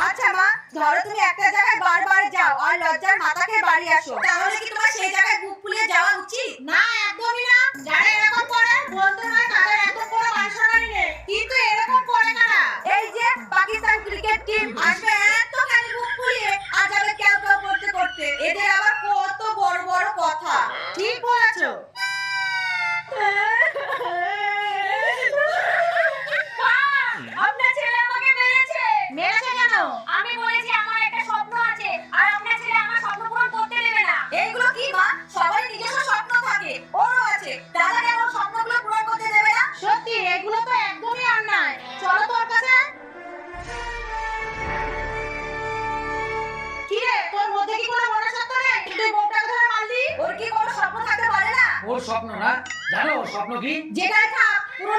আচ্ছা মা, ধরো তুমি একটা জায়গায় বারবার যাও আর লজ্জার মাথা খেয়ে বাড়ি আসো, তাহলে কি তোমার সেই জায়গায় বুক ফুলিয়ে যাওয়া উচিত? না, একদমই না। যারা এরকম করে বলতে হয় তাদের একদম কোনো মান-সম্মানই নেই। কিন্তু এরকম করে কারা? এই যে পাকিস্তান ক্রিকেট টিম আসবে এতখানি বুক ফুলিয়ে আর যাবে ক্যাও ক্যাও করতে করতে, এদের আবার কত বড় বড় কথা। ঠিক বলেছো। আপনার ছেলে আমাকে মেরেছে। মেরেছে কেন? আমি বলেছি আমার একটা স্বপ্ন আছে আর আপনার ছেলে আমার স্বপ্ন পূরণ করতে দেবে না। এইগুলো কি মা? সবারই নিজস্ব স্বপ্ন থাকে, ওরও আছে, দাদা কেন ওর স্বপ্নগুলো পূরণ করতে দেবে না? সত্যি এগুলো তো একদমই অন্যায়। চলো তো ওর কাছে। কি রে, তোর মধ্যে কি কোনো মনুষ্যত্ব নেই? তুই বউটাকে ধরে মারলি? ওর কি কোনো স্বপ্ন থাকতে পারে না? ওর স্বপ্ন না, জানো ওর স্বপ্ন কি? যেটাই থাক পূরণ